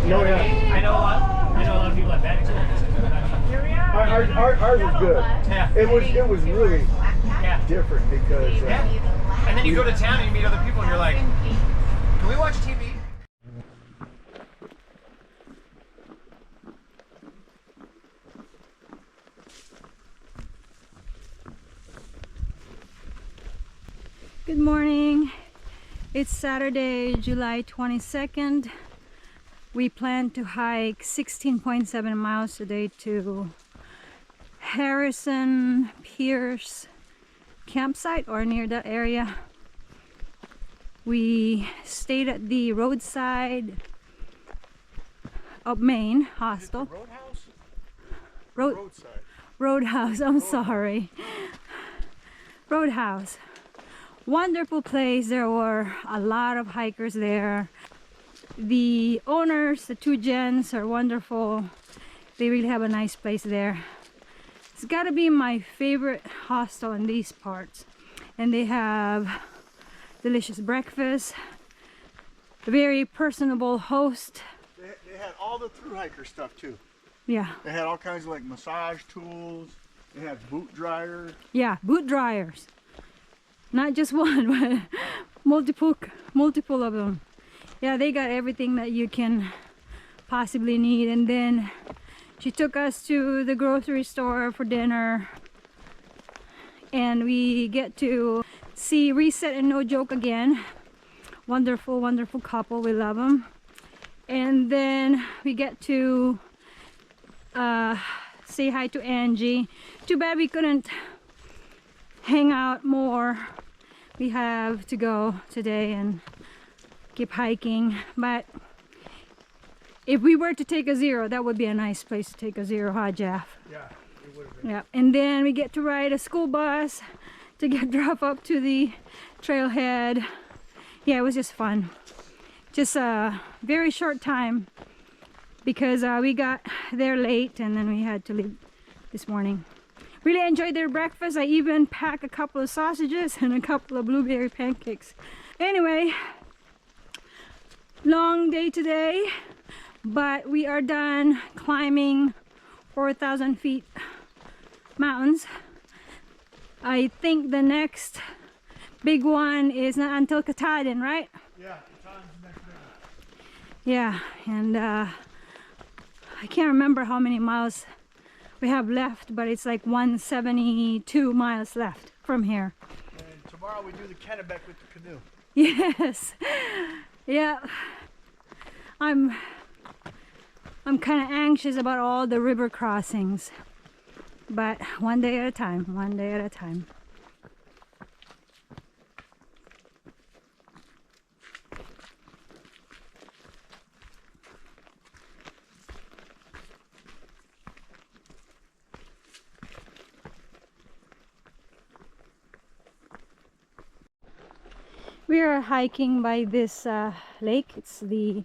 No, yeah. I know a lot of people have bad experiences. Ours was good. Yeah. It was really different because. And then you go to town and you meet other people and you're like, can we watch TV? Good morning. It's Saturday, July 22nd. We plan to hike 16.7 miles today to Harrison Pierce campsite or near that area. We stayed at the roadside of Maine hostel. Roadhouse? Roadhouse, I'm sorry. Roadhouse. Wonderful place. There were a lot of hikers there. The owners, the two gents, are wonderful. They really have a nice place there. It's got to be my favorite hostel in these parts. And they have delicious breakfast. A very personable host. They had all the thru-hiker stuff too. Yeah. They had all kinds of like massage tools. They had boot dryers. Yeah, boot dryers. Not just one, but multiple of them. Yeah, they got everything that you can possibly need. And then she took us to the grocery store for dinner. And we get to see Reset and No Joke again. Wonderful, wonderful couple. We love them. And then we get to say hi to Angie. Too bad we couldn't hang out more. We have to go today and keep hiking, but if we were to take a zero, that would be a nice place to take a zero, huh, Jeff? Yeah, it would have been. Yeah, and then we get to ride a school bus to get dropped up to the trailhead. Yeah, it was just fun. Just a very short time because we got there late and then we had to leave this morning. Really enjoyed their breakfast. I even packed a couple of sausages and a couple of blueberry pancakes. Anyway, long day today, but we are done climbing 4,000 feet mountains. I think the next big one is not until Katahdin, right? Yeah, Katahdin's the next big one. Yeah, and I can't remember how many miles we have left, but it's like 172 miles left from here. And tomorrow we do the Kennebec with the canoe. Yes. Yeah. I'm kind of anxious about all the river crossings, but one day at a time, one day at a time. We are hiking by this lake. It's the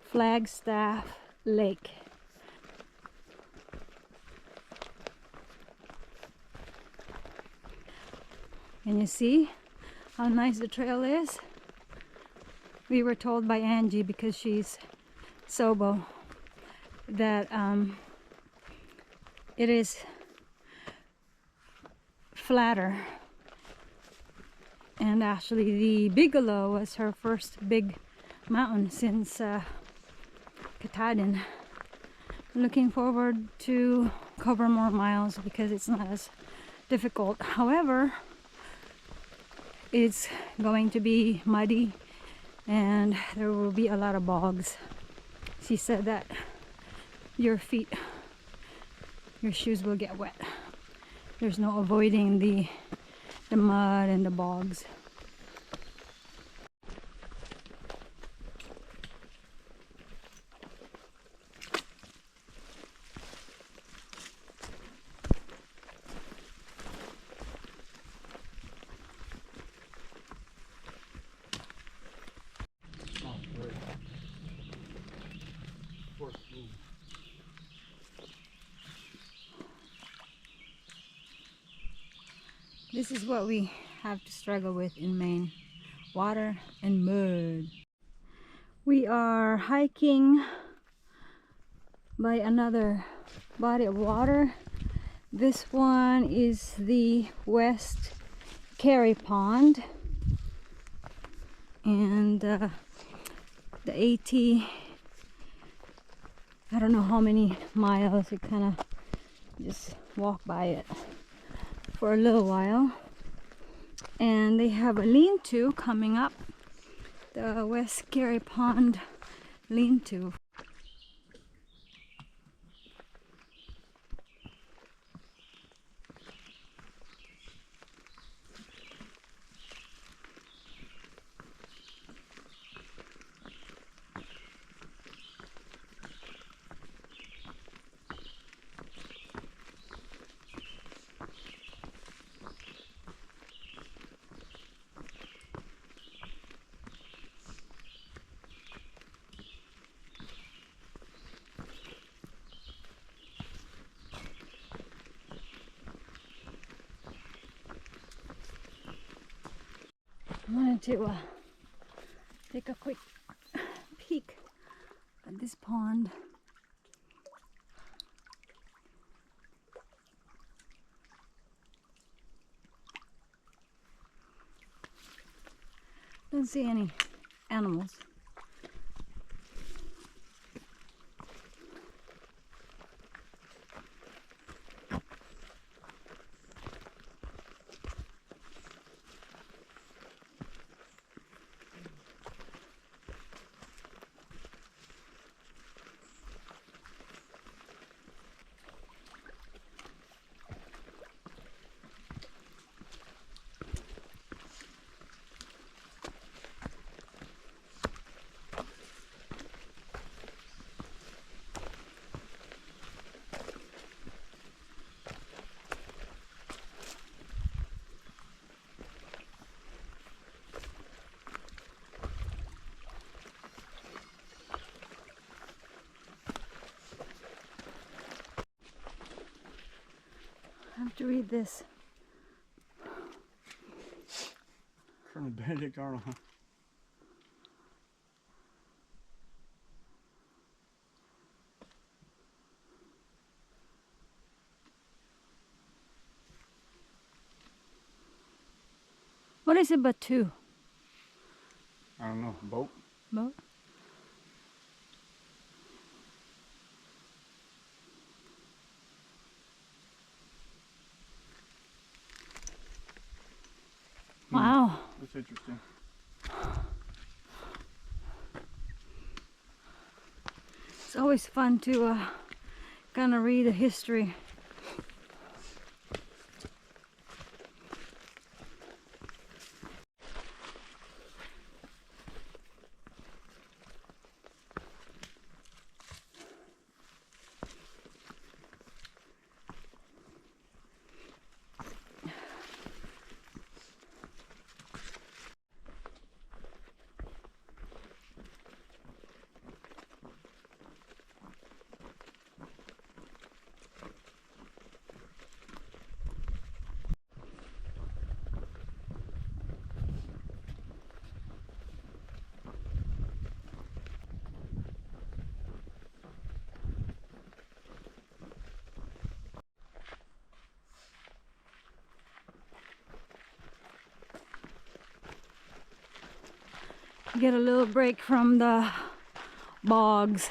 Flagstaff Lake. Can you see how nice the trail is? We were told by Angie, because she's Sobo, that it is flatter. And actually the Bigelow was her first big mountain since Katahdin. Looking forward to cover more miles because it's not as difficult. However, it's going to be muddy and there will be a lot of bogs. She said that your shoes will get wet. There's no avoiding the mud and the bogs. This is what we have to struggle with in Maine. Water and mud. We are hiking by another body of water. This one is the West Carey Pond, and the AT, I don't know how many miles. You kind of just walk by it for a little while. And they have a lean-to coming up, the West Carey Pond lean-to. I wanted to take a quick peek at this pond. Don't see any animals. I have to read this. Colonel Benedict Arnold, huh? What is it but two? I don't know, boat? Boat? Wow. That's interesting. It's always fun to kind of read the history. Get a little break from the bogs.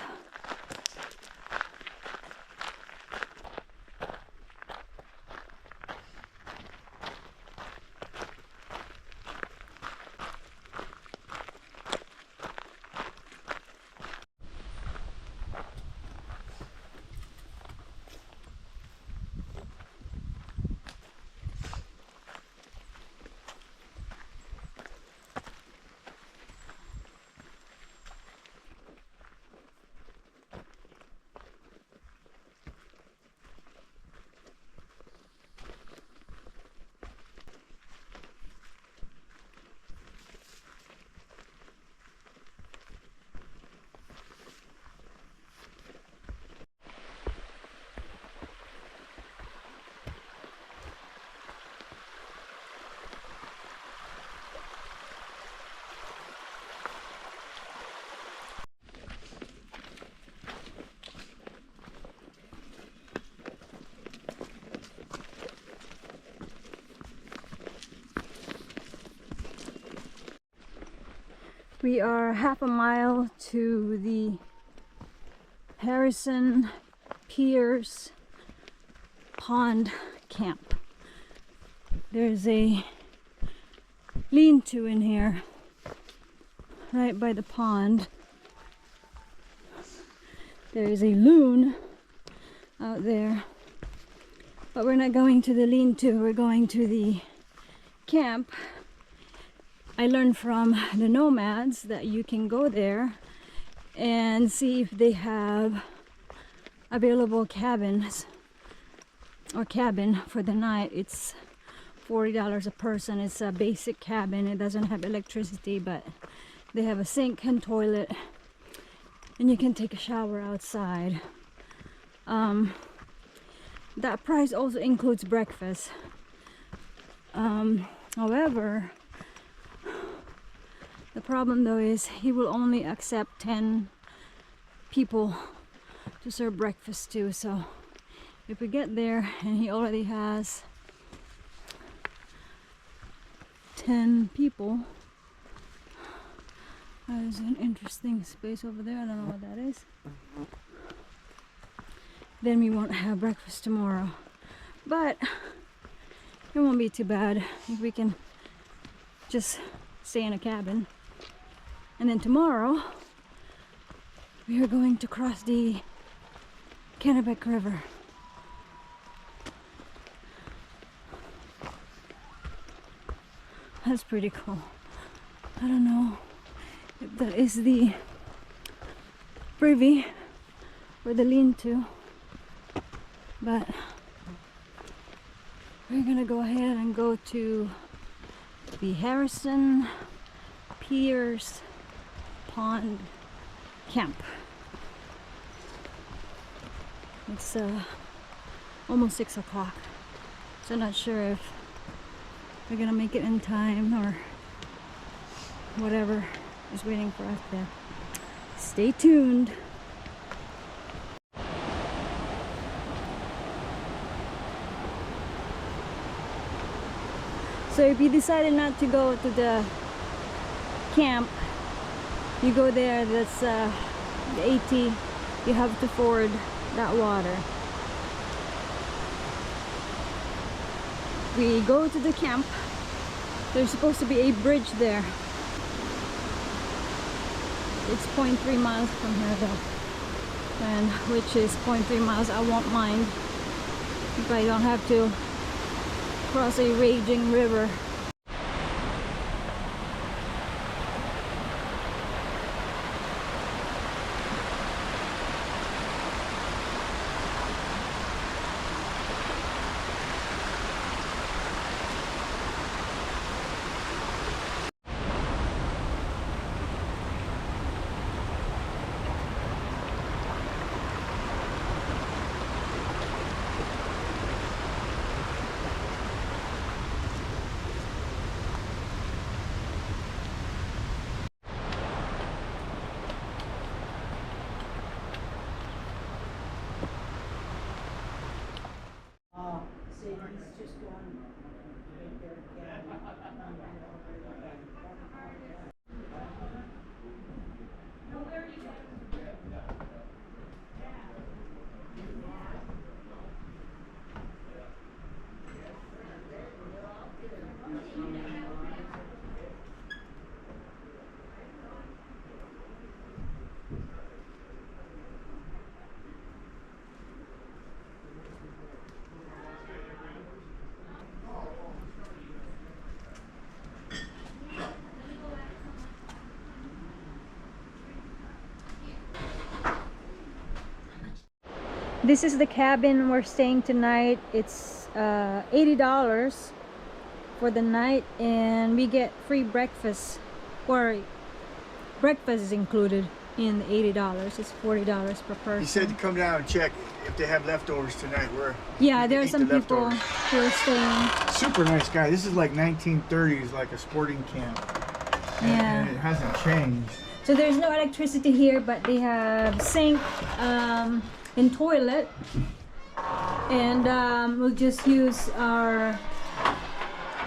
We are half a mile to the Harrison Pierce Pond Camp. There's a lean-to in here right by the pond. There's a loon out there, but we're not going to the lean-to, we're going to the camp. I learned from the nomads that you can go there and see if they have available cabins or cabin for the night. It's $40 a person. It's a basic cabin. It doesn't have electricity, but they have a sink and toilet, and you can take a shower outside. That price also includes breakfast. However, the problem though is he will only accept 10 people to serve breakfast to. So if we get there and he already has 10 people, there's an interesting space over there. I don't know what that is. Then we won't have breakfast tomorrow, but it won't be too bad if we can just stay in a cabin. And then tomorrow we are going to cross the Kennebec River. That's pretty cool. I don't know if that is the privy or the lean-to, but we're gonna go ahead and go to the Harrison Pierce Pond Camp. It's almost 6 o'clock, so I'm not sure if we're gonna make it in time or whatever is waiting for us there. Stay tuned. So if you decided not to go to the camp, you go there, that's the 80, you have to ford that water. We go to the camp. There's supposed to be a bridge there. It's 0.3 miles from here though, and which is 0.3 miles. I won't mind if I don't have to cross a raging river. This is the cabin we're staying tonight. It's $80 for the night, and we get free breakfast, or breakfast is included in the $80. It's $40 per person. He said to come down and check if they have leftovers tonight. Yeah, there are some people who are staying. Super nice guy. This is like 1930s, like a sporting camp. Yeah. And it hasn't changed. So there's no electricity here, but they have sink and toilet, and we'll just use our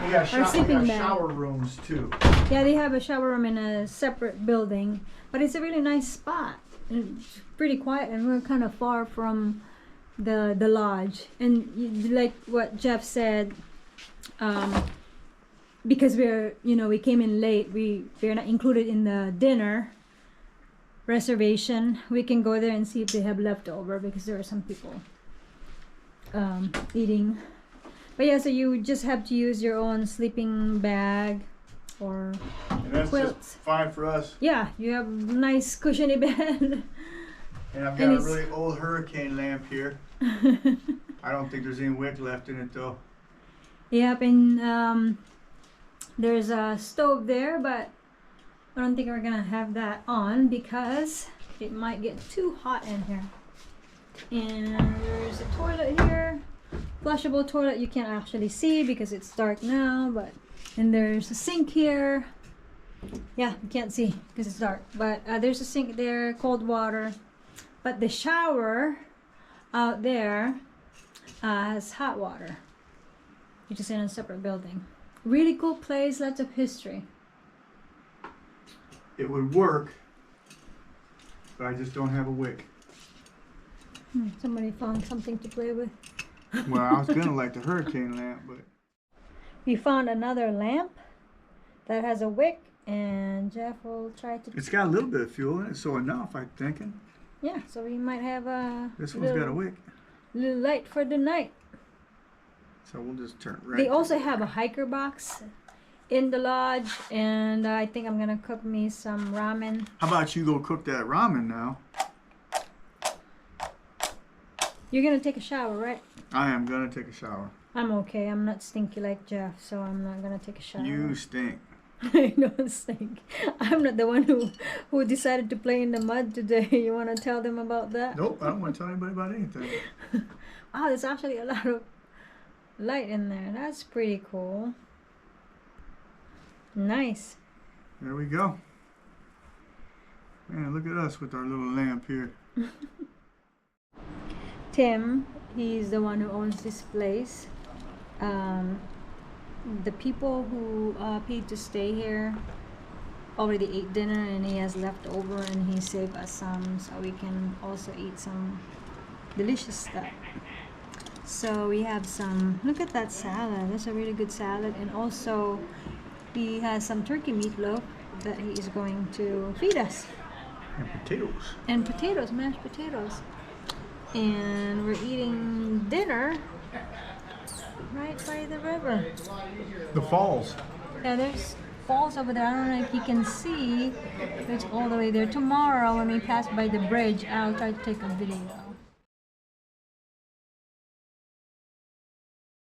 We got, Or sleeping bag. shower rooms too. Yeah, they have a shower room in a separate building, but it's a really nice spot. It's pretty quiet, and we're kind of far from the lodge. And like what Jeff said, because we came in late, we're not included in the dinner reservation. We can go there and see if they have leftover, because there are some people eating. But yeah, so you just have to use your own sleeping bag or And that's quilts. just fine for us. Yeah, you have a nice cushiony bed. And I've got And a it's- really old hurricane lamp here. I don't think there's any wick left in it though. Yep, and there's a stove there, but I don't think we're gonna have that on because it might get too hot in here. And there's a toilet here, flushable toilet. You can't actually see because it's dark now, but and there's a sink here. Yeah, you can't see because it's dark, but there's a sink there, cold water. But the shower out there has hot water, which is in a separate building. Really cool place, lots of history. It would work, but I just don't have a wick. Somebody found something to play with. Well, I was gonna like the hurricane lamp, but We found another lamp that has a wick, and Jeff will try to. it's got a little bit of fuel in it, so enough, I'm thinking. Yeah, so we might have a This one's got a wick, little light for the night. so we'll just turn it right. They also have a hiker box in the lodge, and I think I'm gonna cook me some ramen. How about you go cook that ramen now? You're gonna take a shower, right? I am gonna take a shower. I'm okay. I'm not stinky like Jeff, so I'm not gonna take a shower. You stink. I don't stink. I'm not the one who decided to play in the mud today. You want to tell them about that? Nope, I don't want to tell anybody about anything. Wow, there's actually a lot of light in there. That's pretty cool. Nice. There we go. Man, look at us with our little lamp here. Tim, he's the one who owns this place. The people who paid to stay here already ate dinner, and he has left over, and he saved us some so we can also eat some delicious stuff. So we have some, look at that salad. That's a really good salad. And also he has some turkey meatloaf that he is going to feed us. And potatoes. And potatoes, mashed potatoes. And we're eating dinner right by the river. The falls. Yeah, there's falls over there. I don't know if you can see. It's all the way there. Tomorrow when we pass by the bridge, I'll try to take a video.